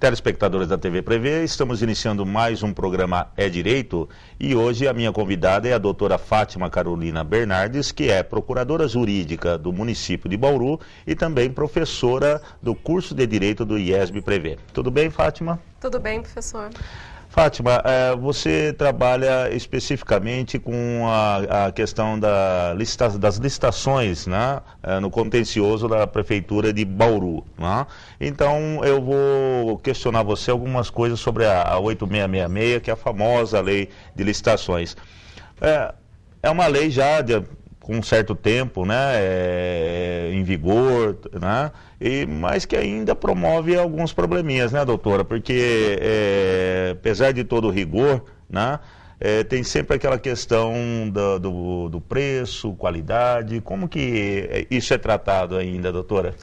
Telespectadores da TV Prevê, estamos iniciando mais um programa É Direito e hoje a minha convidada é a doutora Fátima Carolina Bernardes, que é procuradora jurídica do município de Bauru e também professora do curso de Direito do IESB Prevê. Tudo bem, Fátima? Tudo bem, professor. Fátima, você trabalha especificamente com a questão das licitações, né, no contencioso da Prefeitura de Bauru, né? Então eu vou questionar você algumas coisas sobre a 8666, que é a famosa lei de licitações. É uma lei já com um certo tempo, né, em vigor, né, mas que ainda promove alguns probleminhas, né, doutora? Porque, apesar de todo o rigor, né, tem sempre aquela questão do preço, qualidade. Como que isso é tratado ainda, doutora?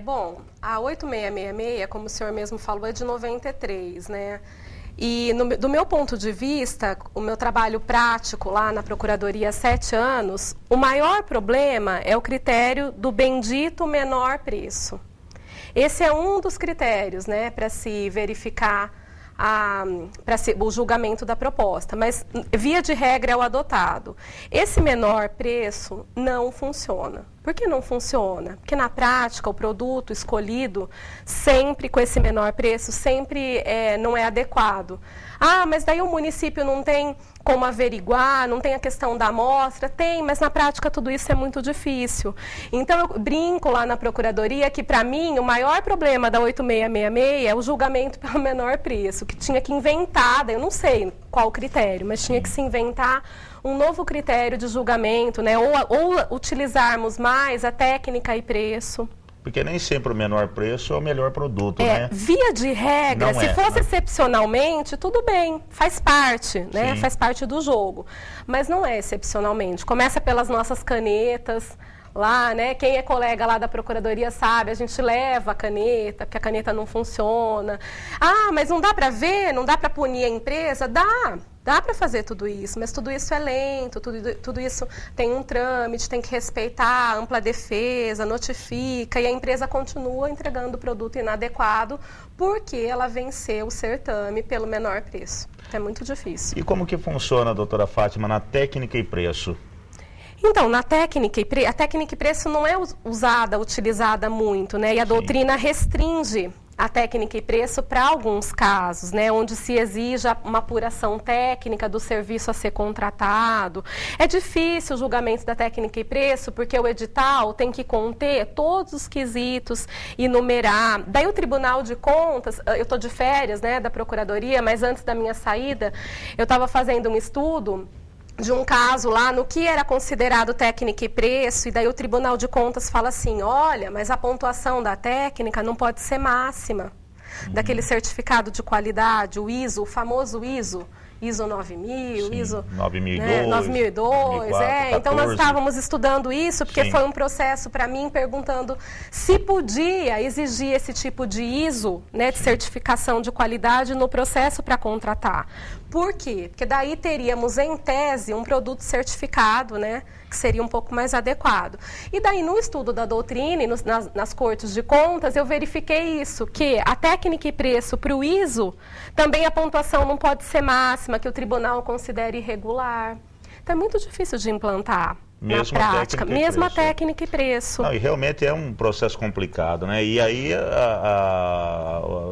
Bom, a 8666, como o senhor mesmo falou, é de 93, né? E do meu ponto de vista, o meu trabalho prático lá na Procuradoria há 7 anos, o maior problema é o critério do bendito menor preço. Esse é um dos critérios, né, para se verificar o julgamento da proposta, mas via de regra é o adotado. Esse menor preço não funciona. Por que não funciona? Porque na prática o produto escolhido sempre com esse menor preço sempre não é adequado. Ah, mas daí o município não tem como averiguar, não tem a questão da amostra? Tem, mas na prática tudo isso é muito difícil. Então eu brinco lá na Procuradoria que para mim o maior problema da 8666 é o julgamento pelo menor preço, que tinha que inventar, eu não sei qual o critério, mas tinha que se inventar um novo critério de julgamento, né? Ou utilizarmos mais a técnica e preço. Porque nem sempre o menor preço é o melhor produto, né? Via de regra, se fosse excepcionalmente, tudo bem, faz parte, né? Faz parte do jogo. Mas não é excepcionalmente. Começa pelas nossas canetas lá, né? Quem é colega lá da Procuradoria sabe, a gente leva a caneta, porque a caneta não funciona. Ah, mas não dá para ver, não dá para punir a empresa? Dá para fazer tudo isso, mas tudo isso é lento, tudo isso tem um trâmite, tem que respeitar a ampla defesa, notifica, e a empresa continua entregando o produto inadequado porque ela venceu o certame pelo menor preço. É muito difícil. E como que funciona, doutora Fátima, na técnica e preço? Então, a técnica e preço não é utilizada muito, né? E a doutrina restringe a técnica e preço para alguns casos, né, onde se exige uma apuração técnica do serviço a ser contratado. É difícil o julgamento da técnica e preço, porque o edital tem que conter todos os quesitos e numerar. Daí o Tribunal de Contas, eu estou de férias, né, da Procuradoria, mas antes da minha saída, eu estava fazendo um estudo de um caso lá no que era considerado técnica e preço, e daí o Tribunal de Contas fala assim, olha, mas a pontuação da técnica não pode ser máxima. Daquele certificado de qualidade, o ISO, o famoso ISO 9000, ISO 9002, 9002, 2004, então nós estávamos estudando isso, porque foi um processo para mim perguntando se podia exigir esse tipo de ISO, né, de certificação de qualidade no processo para contratar. Por quê? Porque daí teríamos, em tese, um produto certificado, né, que seria um pouco mais adequado. E daí, no estudo da doutrina e nas cortes de contas, eu verifiquei isso, que a técnica e preço para o ISO, também a pontuação não pode ser máxima, que o tribunal considere irregular. Então, é muito difícil de implantar. Na prática, mesma técnica e preço. Não, e realmente é um processo complicado, né? E aí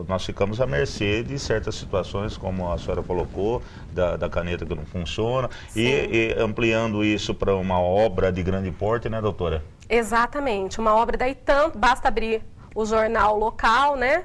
nós ficamos à mercê de certas situações, como a senhora colocou, da caneta que não funciona, e ampliando isso para uma obra de grande porte, né, doutora? Exatamente, uma obra daí tanto, basta abrir o jornal local, né?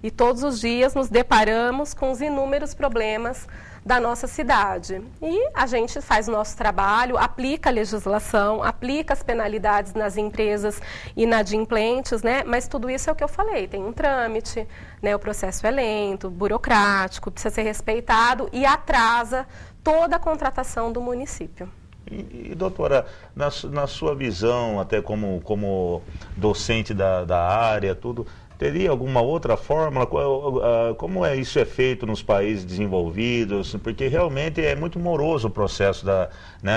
E todos os dias nos deparamos com os inúmeros problemas da nossa cidade. E a gente faz o nosso trabalho, aplica a legislação, aplica as penalidades nas empresas inadimplentes, né? Mas tudo isso é o que eu falei, tem um trâmite, né? O processo é lento, burocrático, precisa ser respeitado e atrasa toda a contratação do município. E doutora, na sua visão, até como docente da área, tudo, teria alguma outra fórmula? Como isso é feito nos países desenvolvidos? Porque realmente é muito moroso o processo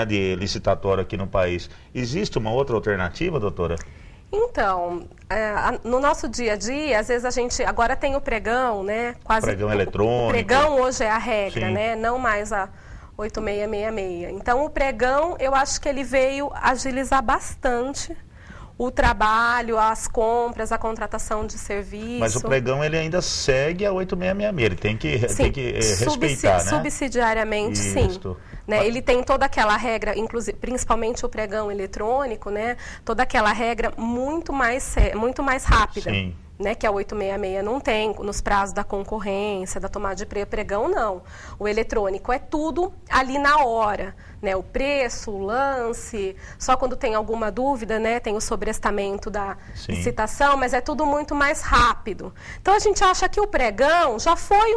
de licitatório aqui no país. Existe uma outra alternativa, doutora? Então, no nosso dia a dia, às vezes a gente agora tem o pregão, né? Quase Pregão eletrônico. O pregão hoje é a regra, Sim. né? Não mais a 8666. Então, o pregão, eu acho que ele veio agilizar bastante o trabalho, as compras, a contratação de serviço. Mas o pregão ele ainda segue a 8666, ele tem que respeitar, né? Subsidiariamente, sim. Né? Ele tem toda aquela regra, inclusive, principalmente o pregão eletrônico, né? Toda aquela regra muito mais rápida. Sim. Né, que a 866 não tem, nos prazos da concorrência, da tomada de pregão, não. O eletrônico é tudo ali na hora, né, o preço, o lance, só quando tem alguma dúvida, né, tem o sobrestamento da licitação, mas é tudo muito mais rápido. Então, a gente acha que o pregão já foi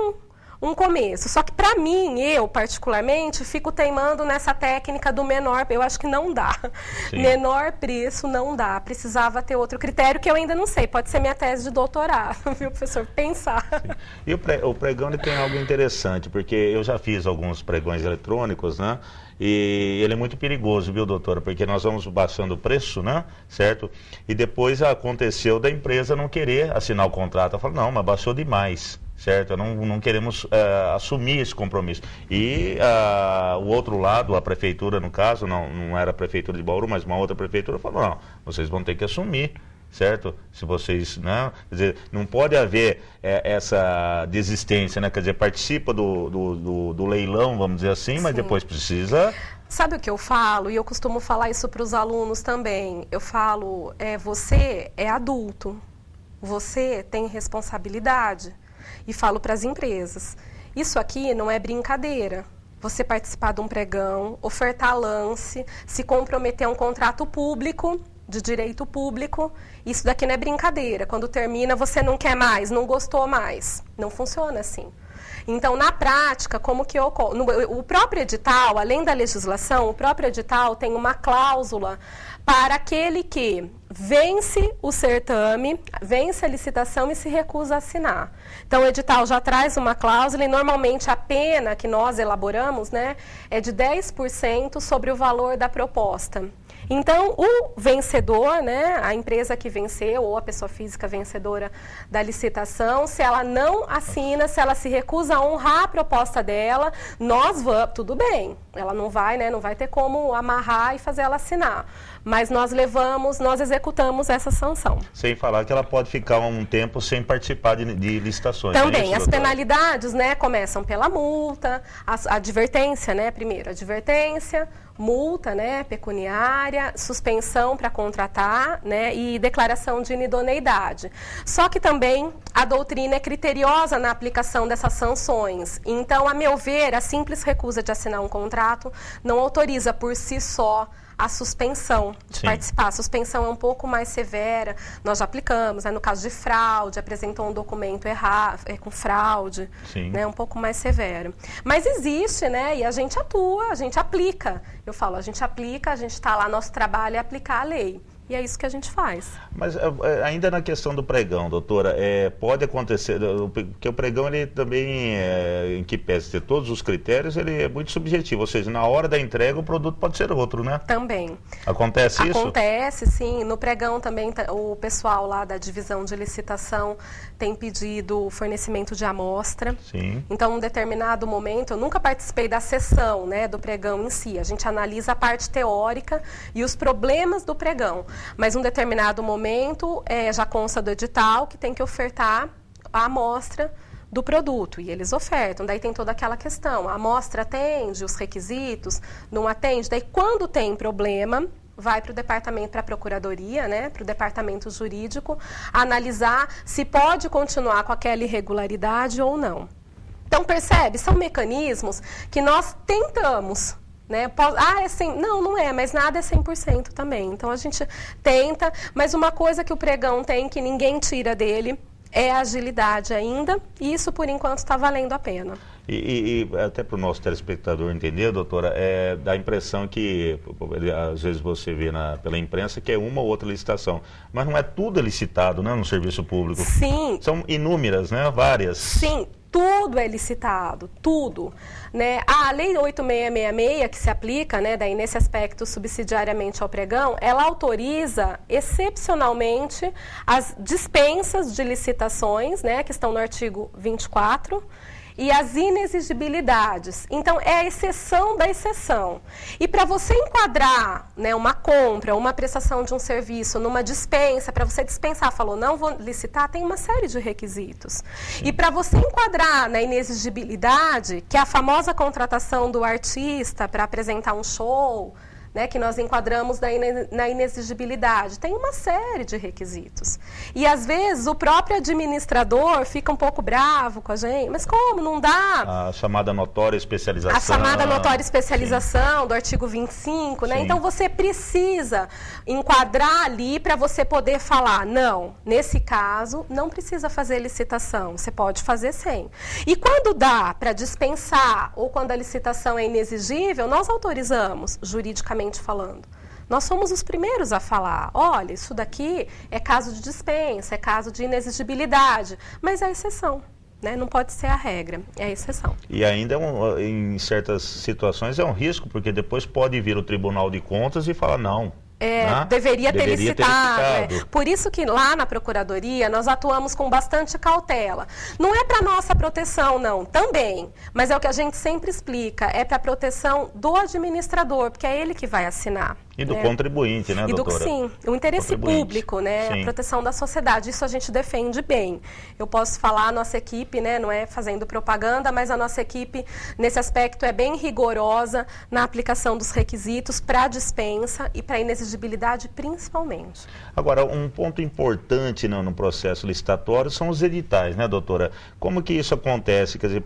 um começo. Só que, para mim, eu, particularmente, fico teimando nessa técnica do menor. Eu acho que não dá. Sim. Menor preço não dá. Precisava ter outro critério que eu ainda não sei. Pode ser minha tese de doutorado, viu, professor? Pensar. Sim. E o pregão ele tem algo interessante, porque eu já fiz alguns pregões eletrônicos, né? E ele é muito perigoso, viu, doutora? Porque nós vamos baixando o preço, né? Certo? E depois aconteceu da empresa não querer assinar o contrato. Ela falou, não, mas baixou demais. Certo? Não queremos assumir esse compromisso. E o outro lado, a prefeitura, no caso, não era a prefeitura de Bauru, mas uma outra prefeitura, falou, não, vocês vão ter que assumir, certo? Se vocês, né? Quer dizer, não pode haver essa desistência, né? Quer dizer, participa do leilão, vamos dizer assim, mas depois precisa... Sabe o que eu falo? E eu costumo falar isso para os alunos também. Eu falo, você é adulto, você tem responsabilidade. E falo para as empresas, isso aqui não é brincadeira. Você participar de um pregão, ofertar lance, se comprometer a um contrato público, de direito público, isso daqui não é brincadeira. Quando termina, você não quer mais, não gostou mais. Não funciona assim. Então, na prática, como que ocorre? O próprio edital, além da legislação, o próprio edital tem uma cláusula para aquele que vence o certame, vence a licitação e se recusa a assinar. Então, o edital já traz uma cláusula e, normalmente, a pena que nós elaboramos, né, é de 10% sobre o valor da proposta. Então, o vencedor, né, a empresa que venceu ou a pessoa física vencedora da licitação, se ela não assina, se ela se recusa a honrar a proposta dela, nós vamos, tudo bem, ela não vai, né, não vai ter como amarrar e fazer ela assinar. Mas nós executamos essa sanção. Sem falar que ela pode ficar um tempo sem participar de licitações. Também, as penalidades, né, começam pela multa, a advertência, né, primeiro, advertência, multa, né, pecuniária, suspensão para contratar, né, e declaração de inidoneidade. Só que também a doutrina é criteriosa na aplicação dessas sanções. Então, a meu ver, a simples recusa de assinar um contrato não autoriza por si só a suspensão de participar. A suspensão é um pouco mais severa, nós já aplicamos, né, no caso de fraude, apresentou um documento errado, com fraude, né, um pouco mais severo. Mas existe, né, e a gente atua, a gente aplica. Eu falo, a gente aplica, a gente está lá, nosso trabalho é aplicar a lei. E é isso que a gente faz. Mas ainda na questão do pregão, doutora, pode acontecer, porque o pregão ele também, em que pese ter todos os critérios, ele é muito subjetivo, ou seja, na hora da entrega o produto pode ser outro, né? Também. Acontece isso? Acontece, sim. No pregão também o pessoal lá da divisão de licitação tem pedido fornecimento de amostra. Sim. Então, em um determinado momento, eu nunca participei da sessão, né, do pregão em si. A gente analisa a parte teórica e os problemas do pregão. Mas, em um determinado momento, já consta do edital que tem que ofertar a amostra do produto. E eles ofertam. Daí tem toda aquela questão. A amostra atende os requisitos? Não atende? Daí, quando tem problema, vai para o departamento, para a procuradoria, né, para o departamento jurídico, analisar se pode continuar com aquela irregularidade ou não. Então, percebe? São mecanismos que nós tentamos, né? Não é, mas nada é 100% também. Então, a gente tenta, mas uma coisa que o pregão tem, que ninguém tira dele, é a agilidade ainda, e isso, por enquanto, está valendo a pena. E até para o nosso telespectador entender, doutora, dá a impressão que, às vezes você vê pela imprensa, que é uma ou outra licitação, mas não é tudo licitado, né, no serviço público. Sim. São inúmeras, né, várias. Sim. tudo é licitado, tudo. Né? A Lei 8666, que se aplica, né, daí nesse aspecto subsidiariamente ao pregão, ela autoriza excepcionalmente as dispensas de licitações, né, que estão no artigo 24, e as inexigibilidades. Então, é a exceção da exceção. E para você enquadrar, né, uma compra, uma prestação de um serviço numa dispensa, para você dispensar, falou, não vou licitar, tem uma série de requisitos. E para você enquadrar na inexigibilidade, que é a famosa contratação do artista para apresentar um show, né, que nós enquadramos na inexigibilidade. Tem uma série de requisitos. E, às vezes, o próprio administrador fica um pouco bravo com a gente. Mas como? Não dá? A chamada notória especialização. A chamada notória especialização, sim, do artigo 25, né? Então, você precisa enquadrar ali para você poder falar, não, nesse caso, não precisa fazer licitação, você pode fazer sem. E quando dá para dispensar ou quando a licitação é inexigível, nós autorizamos, juridicamente falando. Nós somos os primeiros a falar, olha, isso daqui é caso de dispensa, é caso de inexigibilidade, mas é exceção, né? Não pode ser a regra, é a exceção. E ainda, em certas situações, é um risco, porque depois pode vir o Tribunal de Contas e falar, não. Deveria ter licitado. Por isso que lá na Procuradoria nós atuamos com bastante cautela. Não é para nossa proteção, não, também. Mas é o que a gente sempre explica, é para a proteção do administrador, porque é ele que vai assinar. E do contribuinte, né, doutora? Sim, o interesse público, né, a proteção da sociedade, isso a gente defende bem. Eu posso falar, a nossa equipe, né, não é fazendo propaganda, mas a nossa equipe, nesse aspecto, é bem rigorosa na aplicação dos requisitos para dispensa e para inexigibilidade, principalmente. Agora, um ponto importante no processo licitatório são os editais, né, doutora? Como que isso acontece? Quer dizer,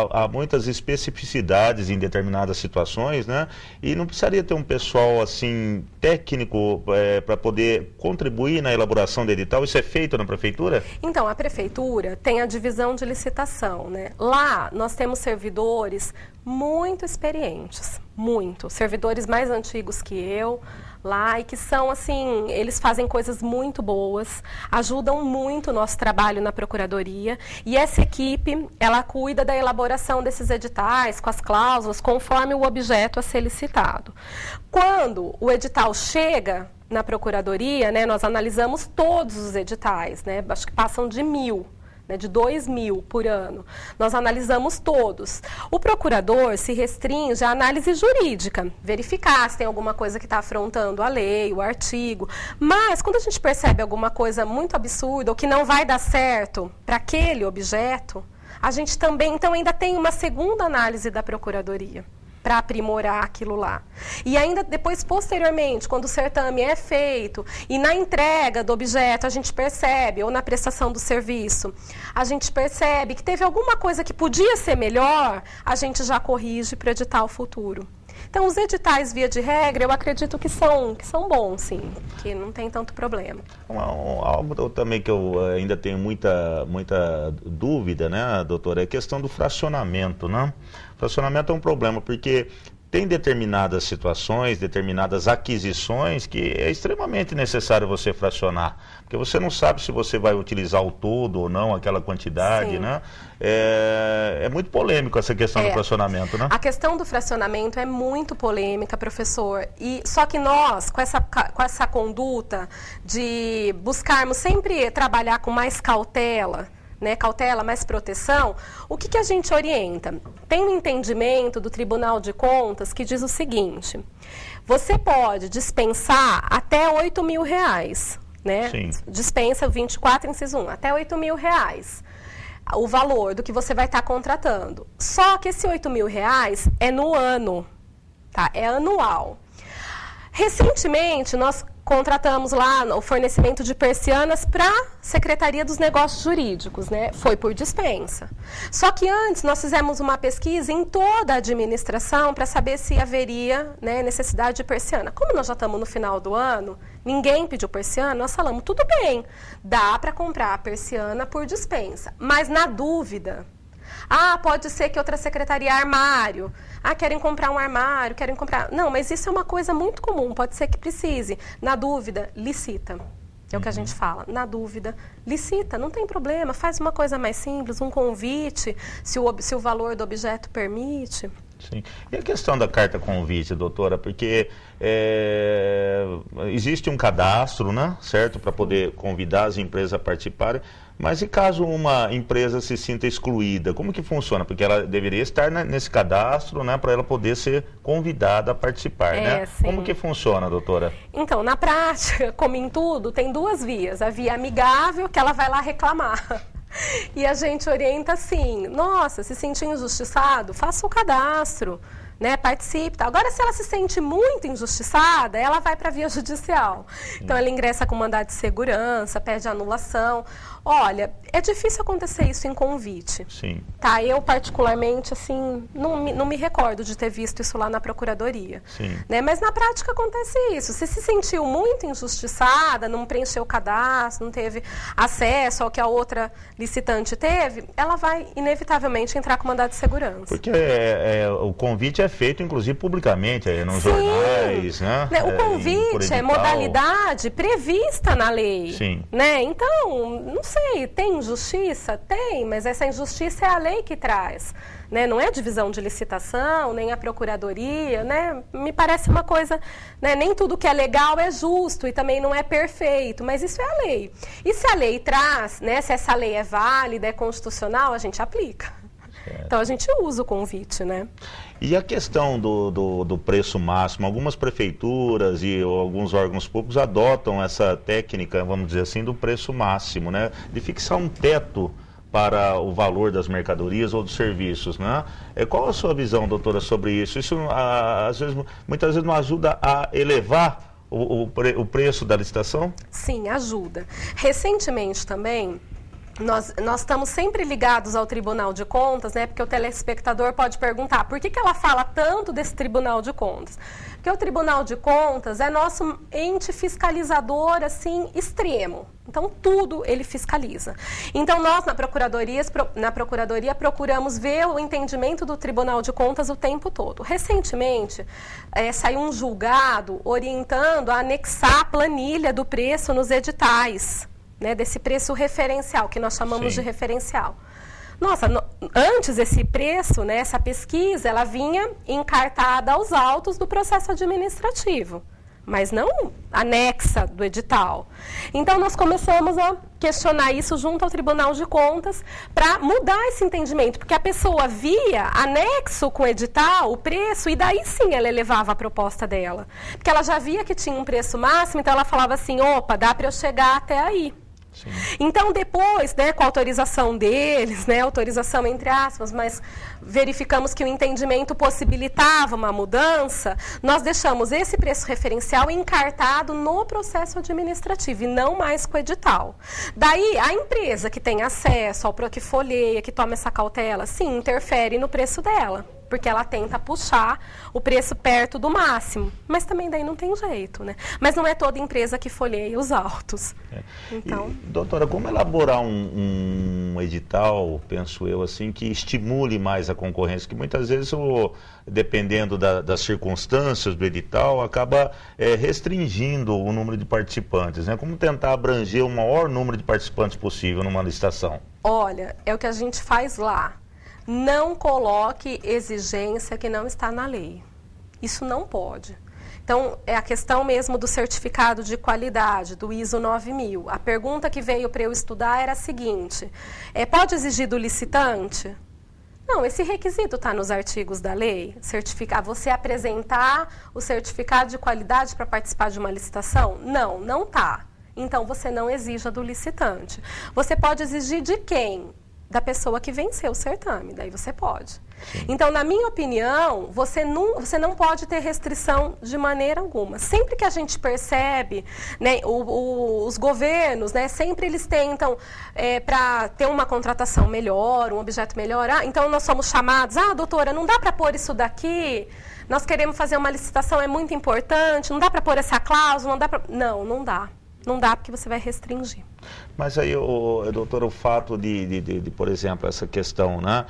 há muitas especificidades em determinadas situações, né, e não precisaria ter um pessoal assim, técnico para poder contribuir na elaboração do edital? Isso é feito na prefeitura? Então, a prefeitura tem a divisão de licitação, né? Lá nós temos servidores muito experientes, muito. Servidores mais antigos que eu lá e que são, assim, eles fazem coisas muito boas, ajudam muito o nosso trabalho na Procuradoria e essa equipe, ela cuida da elaboração desses editais, com as cláusulas, conforme o objeto a ser licitado. Quando o edital chega na Procuradoria, né, nós analisamos todos os editais, né, acho que passam de 1.000. De 2.000 por ano. Nós analisamos todos. O procurador se restringe à análise jurídica, verificar se tem alguma coisa que está afrontando a lei, o artigo. Mas, quando a gente percebe alguma coisa muito absurda ou que não vai dar certo para aquele objeto, a gente também, então, ainda tem uma segunda análise da Procuradoria para aprimorar aquilo lá. E ainda depois, posteriormente, quando o certame é feito e na entrega do objeto a gente percebe, ou na prestação do serviço, a gente percebe que teve alguma coisa que podia ser melhor, a gente já corrige para o edital futuro. Então, os editais, via de regra, eu acredito que são bons, sim, que não tem tanto problema. Algo também que eu ainda tenho muita dúvida, né, doutora, é a questão do fracionamento, né? O fracionamento é um problema, porque tem determinadas situações, determinadas aquisições que é extremamente necessário você fracionar, porque você não sabe se você vai utilizar o todo ou não, aquela quantidade, sim, né? É muito polêmico essa questão do fracionamento, né? A questão do fracionamento é muito polêmica, professor, e só que nós, com essa conduta de buscarmos sempre trabalhar com mais cautela, né, cautela, mais proteção, o que a gente orienta? Tem um entendimento do Tribunal de Contas que diz o seguinte, você pode dispensar até R$8.000, né? Sim. Dispensa 24, inciso 1, até R$8.000, o valor do que você vai estar contratando. Só que esse R$8.000 é no ano, tá? É anual. Recentemente, nós contratamos lá o fornecimento de persianas para a Secretaria dos Negócios Jurídicos, né? Foi por dispensa. Só que antes nós fizemos uma pesquisa em toda a administração para saber se haveria, né, necessidade de persiana. Como nós já estamos no final do ano, ninguém pediu persiana, nós falamos, tudo bem, dá para comprar a persiana por dispensa, mas na dúvida... pode ser que outra secretaria, armário. Querem comprar um armário, querem comprar... Não, mas isso é uma coisa muito comum, pode ser que precise. Na dúvida, licita. É o que a gente fala. Na dúvida, licita, não tem problema, faz uma coisa mais simples, um convite, se o valor do objeto permite. Sim. E a questão da carta convite, doutora, porque existe um cadastro, né, certo, para poder convidar as empresas a participarem, mas e caso uma empresa se sinta excluída, como que funciona? Porque ela deveria estar nesse cadastro, né, para ela poder ser convidada a participar, né? Sim. Como que funciona, doutora? Então, na prática, como em tudo, tem duas vias. A via amigável, que ela vai lá reclamar. E a gente orienta assim, nossa, se sentir injustiçado, faça o cadastro, né, participe. Agora, se ela se sente muito injustiçada, ela vai para a via judicial. Então, ela ingressa com mandado de segurança, pede anulação. Olha, é difícil acontecer isso em convite. Sim. Tá, eu particularmente, assim, não me recordo de ter visto isso lá na Procuradoria. Sim. Né? Mas na prática acontece isso. Se sentiu muito injustiçada, não preencheu o cadastro, não teve acesso ao que a outra licitante teve, ela vai inevitavelmente entrar com mandado de segurança. Porque o convite é feito, inclusive, publicamente, nos jornais, né? O convite é modalidade prevista na lei. Sim. Né? Então, não sei, tem injustiça? Tem, mas essa injustiça é a lei que traz. Né? Não é a divisão de licitação, nem a procuradoria, né? Me parece uma coisa, né? Nem tudo que é legal é justo e também não é perfeito, mas isso é a lei. E se a lei traz, né? Se essa lei é válida, é constitucional, a gente aplica. Certo. Então a gente usa o convite, né? E a questão do preço máximo, algumas prefeituras e alguns órgãos públicos adotam essa técnica, vamos dizer assim, do preço máximo, né? De fixar um teto para o valor das mercadorias ou dos serviços, né? Qual a sua visão, doutora, sobre isso? Isso, muitas vezes não ajuda a elevar o preço da licitação? Sim, ajuda. Recentemente também, nós estamos sempre ligados ao Tribunal de Contas, né? Porque o telespectador pode perguntar por que ela fala tanto desse Tribunal de Contas? Porque o Tribunal de Contas é nosso ente fiscalizador, assim, extremo. Então, tudo ele fiscaliza. Então, nós, na Procuradoria, procuramos ver o entendimento do Tribunal de Contas o tempo todo. Recentemente, saiu um julgado orientando a anexar a planilha do preço nos editais, né, desse preço referencial, que nós chamamos de referencial. Nossa, antes esse preço, né, essa pesquisa, ela vinha encartada aos autos do processo administrativo, mas não anexa do edital. Então, nós começamos a questionar isso junto ao Tribunal de Contas para mudar esse entendimento, porque a pessoa via anexo com o edital, o preço, e daí sim ela elevava a proposta dela. Porque ela já via que tinha um preço máximo, então ela falava assim, opa, dá para eu chegar até aí. Sim. Então, depois, né, com a autorização deles, né, autorização entre aspas, mas verificamos que o entendimento possibilitava uma mudança, nós deixamos esse preço referencial encartado no processo administrativo e não mais com o edital. Daí, a empresa que tem acesso que folheia, que toma essa cautela, sim, interfere no preço dela, porque ela tenta puxar o preço perto do máximo. Mas também daí não tem jeito, né? Mas não é toda empresa que folheia os autos. Então... E, doutora, como elaborar um edital, penso eu, assim, que estimule mais a concorrência? Que muitas vezes, dependendo das circunstâncias do edital, acaba restringindo o número de participantes, né? Como tentar abranger o maior número de participantes possível numa licitação? Olha, é o que a gente faz lá. Não coloque exigência que não está na lei. Isso não pode. Então, é a questão mesmo do certificado de qualidade, do ISO 9000. A pergunta que veio para eu estudar era a seguinte, pode exigir do licitante? Não, esse requisito está nos artigos da lei. Você apresentar o certificado de qualidade para participar de uma licitação? Não, não está. Então, você não exija do licitante. Você pode exigir de quem? Da pessoa que venceu o certame, daí você pode. Sim. Então, na minha opinião, você não pode ter restrição de maneira alguma. Sempre que a gente percebe, né, os governos, né, sempre eles tentam, para ter uma contratação melhor, um objeto melhor, então nós somos chamados, doutora, não dá para pôr isso daqui, nós queremos fazer uma licitação, é muito importante, não dá para pôr essa cláusula, não dá para... Não dá. Não dá porque você vai restringir. Mas aí, doutora, o fato de por exemplo, essa questão, né,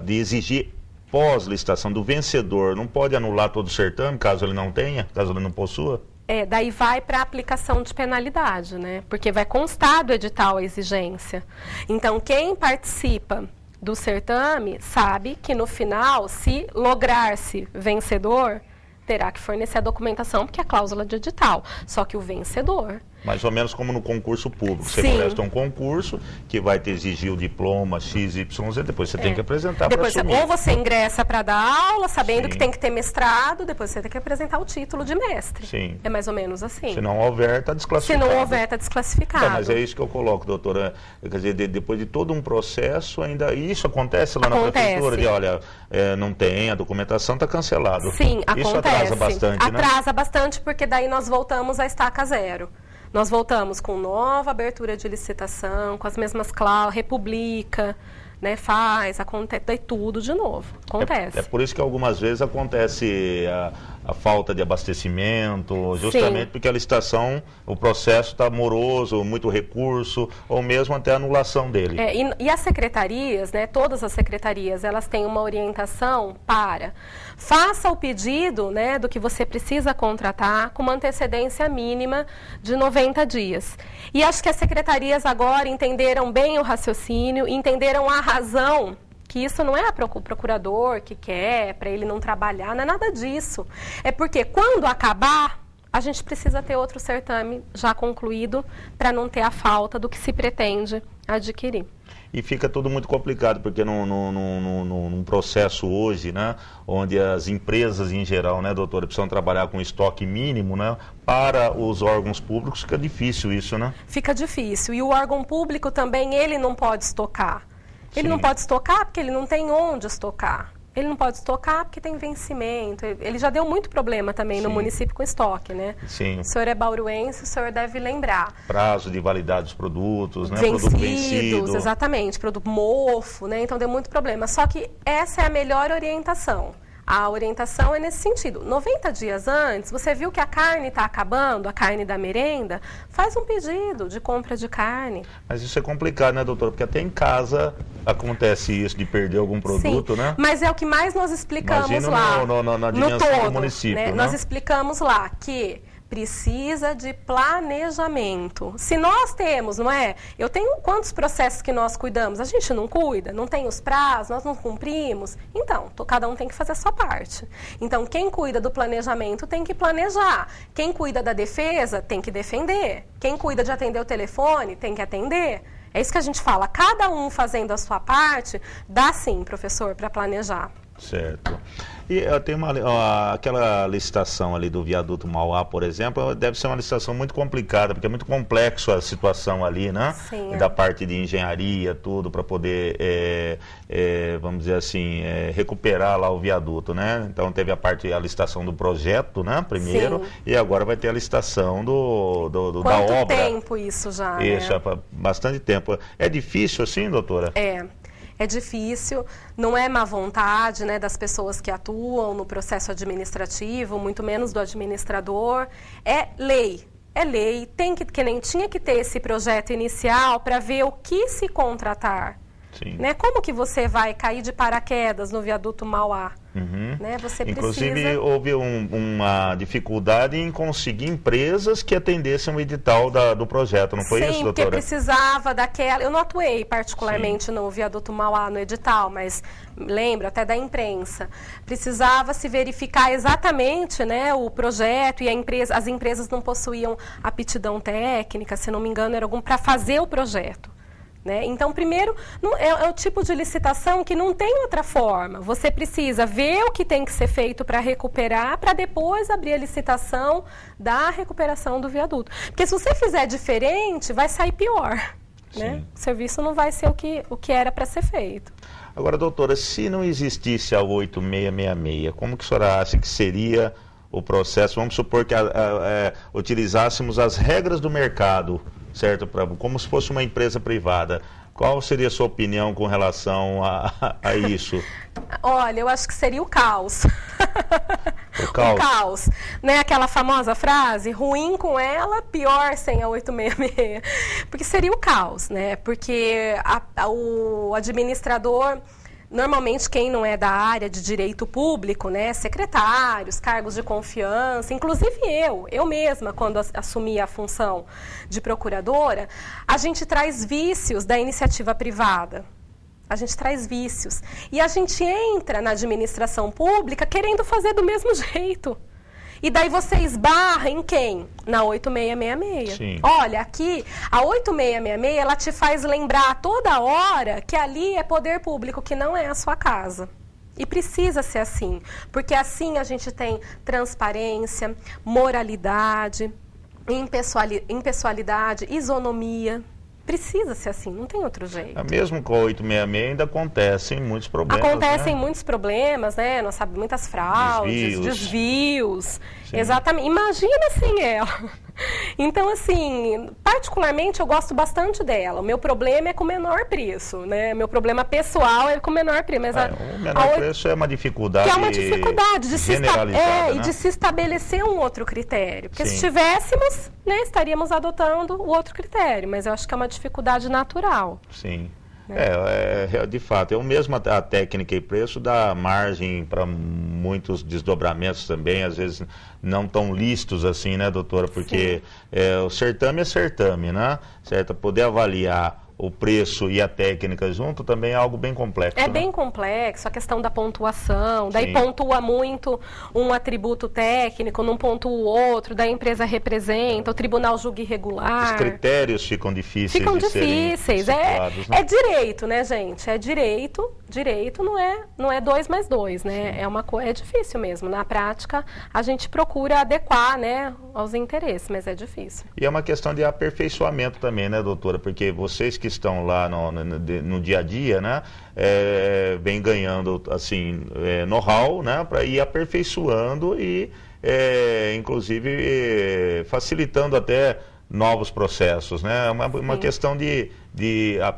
de exigir pós-licitação do vencedor, não pode anular todo o certame, caso ele não tenha, caso ele não possua? daí vai para a aplicação de penalidade, né? Porque vai constar do edital a exigência. Então, quem participa do certame sabe que no final, se lograr-se vencedor, terá que fornecer a documentação, porque é a cláusula de edital. Só que o vencedor... Mais ou menos como no concurso público. Você Sim. presta um concurso que vai te exigir o diploma XYZ, depois você tem que apresentar para assumir. Ou você ingressa para dar aula, sabendo Sim. que tem que ter mestrado, depois você tem que apresentar o título de mestre. Sim. É mais ou menos assim. Se não houver, está desclassificado. Se não houver, está desclassificado. Mas é isso que eu coloco, doutora. Quer dizer, depois de todo um processo, ainda isso acontece lá na prefeitura, de olha, não tem, a documentação está cancelada. Sim, acontece. Isso atrasa bastante, Atrasa bastante, porque daí nós voltamos à estaca zero. Nós voltamos com nova abertura de licitação, com as mesmas cláusulas, republica, né, acontece, daí tudo de novo, acontece. É por isso que algumas vezes acontece a falta de abastecimento, justamente Sim. porque a licitação, o processo está moroso, muito recurso, ou mesmo até a anulação dele. E as secretarias, né, todas as secretarias, elas têm uma orientação para faça o pedido, né, do que você precisa contratar com uma antecedência mínima de 90 dias. E acho que as secretarias agora entenderam bem o raciocínio, entenderam a razão, que isso não é o procurador que quer, para ele não trabalhar, não é nada disso. É porque quando acabar, a gente precisa ter outro certame já concluído para não ter a falta do que se pretende adquirir. E fica tudo muito complicado, porque num processo hoje, né, onde as empresas em geral, né, doutora, precisam trabalhar com estoque mínimo, né, para os órgãos públicos, fica difícil isso, né? Fica difícil. E o órgão público também, ele não pode estocar. Ele não pode estocar porque ele não tem onde estocar. Ele não pode estocar porque tem vencimento. Ele já deu muito problema também no município com estoque, né? Sim. O senhor é bauruense, o senhor deve lembrar. Prazo de validade dos produtos, né? Vencidos, produto vencido. Exatamente. Produto mofo, né? Então deu muito problema. Só que essa é a melhor orientação. A orientação é nesse sentido. 90 dias antes, você viu que a carne está acabando, a carne da merenda, faz um pedido de compra de carne. Mas isso é complicado, né, doutora? Porque até em casa acontece isso, de perder algum produto, Sim, né? Mas é o que mais nós explicamos lá. Na dimensão todo, do município, né? Nós explicamos lá que precisa de planejamento. Se nós temos, não é? Eu tenho quantos processos que nós cuidamos? A gente não cuida? Não tem os prazos? Nós não cumprimos? Então, cada um tem que fazer a sua parte. Então, quem cuida do planejamento tem que planejar. Quem cuida da defesa tem que defender. Quem cuida de atender o telefone tem que atender. É isso que a gente fala. Cada um fazendo a sua parte, dá sim, professor, para planejar. Certo. E tem aquela licitação ali do viaduto Mauá, por exemplo, deve ser uma licitação muito complicada, porque é muito complexo a situação ali, né? Sim. Da parte de engenharia, tudo, para poder, vamos dizer assim, recuperar lá o viaduto, né? Então teve a licitação do projeto, né? Primeiro, Sim. E agora vai ter a licitação da obra. Quanto tempo isso já, Isso, né? bastante tempo. É difícil assim, doutora? É difícil, não é má vontade, né, das pessoas que atuam no processo administrativo, muito menos do administrador. É lei, que nem tinha que ter esse projeto inicial para ver o que se contratar. Sim. Né? Como que você vai cair de paraquedas no viaduto Mauá? Uhum. Né? Você Inclusive, houve uma dificuldade em conseguir empresas que atendessem o edital do projeto, não foi isso, doutora? Sim, porque precisava daquela... Eu não atuei particularmente no viaduto Mauá, no edital, mas lembro até da imprensa. Precisava se verificar exatamente, né, o projeto, e as empresas não possuíam aptidão técnica, se não me engano, era para fazer o projeto. Né? Então, primeiro, é o tipo de licitação que não tem outra forma. Você precisa ver o que tem que ser feito para recuperar, para depois abrir a licitação da recuperação do viaduto. Porque se você fizer diferente, vai sair pior. Né? O serviço não vai ser o que era para ser feito. Agora, doutora, se não existisse a 8666, como que a senhora acha que seria o processo? Vamos supor que utilizássemos as regras do mercado, certo? Como se fosse uma empresa privada. Qual seria a sua opinião com relação a isso? Olha, eu acho que seria o caos. O caos. O caos. Né? Aquela famosa frase, ruim com ela, pior sem a 866. Porque seria o caos, né? Porque o administrador Normalmente, quem não é da área de direito público, né, secretários, cargos de confiança, inclusive eu mesma, quando assumi a função de procuradora, a gente traz vícios da iniciativa privada. A gente traz vícios. E a gente entra na administração pública querendo fazer do mesmo jeito. E daí você esbarra em quem? Na 8666. Sim. Olha, aqui, a 8666, ela te faz lembrar toda hora que ali é poder público, que não é a sua casa. E precisa ser assim, porque assim a gente tem transparência, moralidade, impessoalidade, isonomia. Precisa ser assim, não tem outro jeito. Mesmo com a 866 ainda acontecem muitos problemas. Acontecem, né? muitos problemas, né? Nós sabemos muitas fraudes, desvios. Sim. Exatamente. Imagina sem ela. Então, assim, particularmente eu gosto bastante dela. O meu problema é com o menor preço, né? Meu problema pessoal é com o menor preço. Mas o menor preço é uma dificuldade. Que é uma dificuldade de generalizada, e de se estabelecer um outro critério. Porque Sim. se tivéssemos, né, estaríamos adotando o outro critério. Mas eu acho que é uma dificuldade natural. Sim. De fato, o mesmo a técnica e preço dá margem para muitos desdobramentos também, às vezes não tão listos assim, né, doutora? Porque o certame é certame, né? Certo? Poder avaliar o preço e a técnica junto também é algo bem complexo. É né? bem complexo, a questão da pontuação, daí Sim. pontua muito um atributo técnico, não pontua o outro, daí a empresa representa, o tribunal julga irregular. Os critérios ficam difíceis Ficam de serem difíceis. situados, né? É direito, né, gente? É direito. Direito não é 2 mais 2, né? É difícil mesmo. Na prática, a gente procura adequar, né, aos interesses, mas é difícil. E é uma questão de aperfeiçoamento também, né, doutora? Porque vocês que estão lá no dia a dia, né, vem ganhando, assim, know-how, né, para ir aperfeiçoando e, inclusive, facilitando até novos processos, né? Uma questão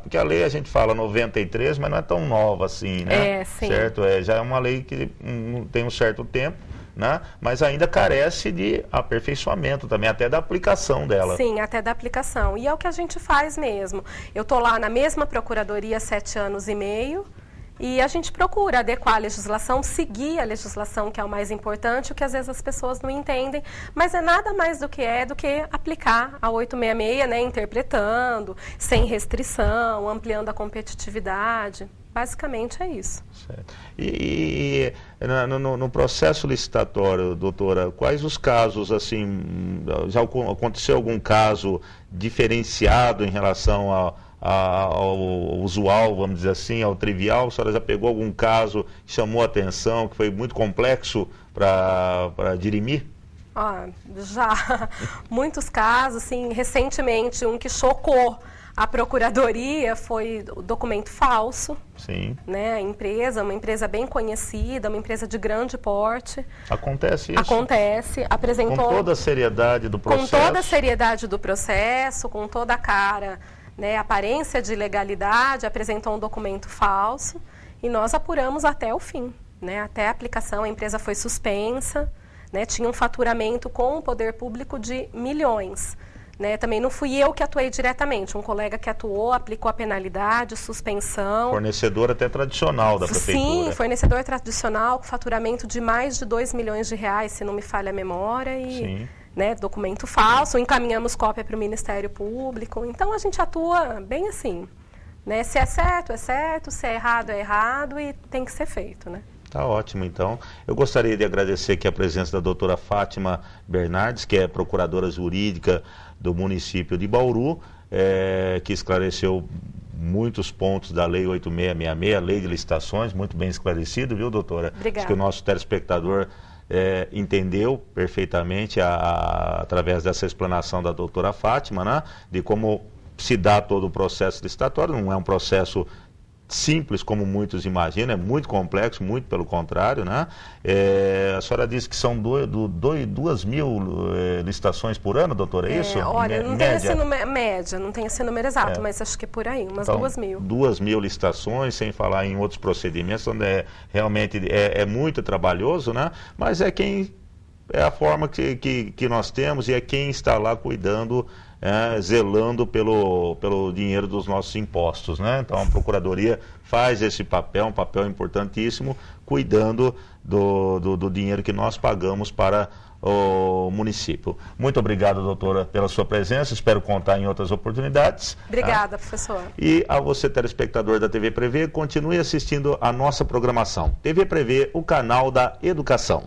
porque a lei a gente fala 93, mas não é tão nova assim, né? Sim. Certo? Já é uma lei que tem um certo tempo, né? Mas ainda carece de aperfeiçoamento também, até da aplicação dela. Sim, até da aplicação. E é o que a gente faz mesmo. Eu estou lá na mesma procuradoria há 7 anos e meio, e a gente procura adequar a legislação, seguir a legislação, que é o mais importante, o que às vezes as pessoas não entendem, mas é nada mais do que aplicar a 866, né, interpretando, sem restrição, ampliando a competitividade. Basicamente é isso. Certo. E no processo licitatório, doutora, quais os casos, assim, já aconteceu algum caso diferenciado em relação ao usual, vamos dizer assim, ao trivial? A senhora já pegou algum caso que chamou a atenção, que foi muito complexo para dirimir? Já muitos casos, assim, recentemente um que chocou a procuradoria foi o documento falso. Sim. Né? Uma empresa bem conhecida, uma empresa de grande porte. Acontece isso? Acontece. Apresentou com toda a seriedade do processo? Com toda a seriedade do processo, com toda a cara, né, aparência de legalidade, apresentou um documento falso e nós apuramos até o fim, né? Até a aplicação, a empresa foi suspensa, né? Tinha um faturamento com o poder público de milhões. Né? Também não fui eu que atuei diretamente, um colega que atuou, aplicou a penalidade, suspensão. Fornecedor até tradicional da prefeitura. Sim, fornecedor tradicional, com faturamento de mais de 2 milhões de reais, se não me falha a memória, e né, documento falso, encaminhamos cópia para o Ministério Público. Então a gente atua bem assim, né? Se é certo, se é errado e tem que ser feito, né? Tá ótimo, então. Eu gostaria de agradecer aqui a presença da doutora Fátima Bernardes, que é procuradora jurídica do município de Bauru, que esclareceu muitos pontos da Lei 8666, a Lei de Licitações, muito bem esclarecido, viu, doutora? Obrigada. Acho que o nosso telespectador entendeu perfeitamente, através dessa explanação da doutora Fátima, né, de como se dá todo o processo licitatório. Não é um processo simples como muitos imaginam, é muito complexo, muito pelo contrário, né? A senhora disse que são 2 mil licitações por ano, doutora, é isso? Olha, não tem esse número, média, não tem esse número exato, mas acho que é por aí, umas então, 2 mil. 2 mil licitações, sem falar em outros procedimentos, onde realmente é muito trabalhoso, né? Mas é a forma que nós temos e é quem está lá cuidando, zelando pelo dinheiro dos nossos impostos, né? Então a Procuradoria faz esse papel, um papel importantíssimo, cuidando do dinheiro que nós pagamos para o município. Muito obrigado, doutora, pela sua presença, espero contar em outras oportunidades. Obrigada, professor. E a você, telespectador da TV Prevê, continue assistindo a nossa programação. TV Prevê, o canal da educação.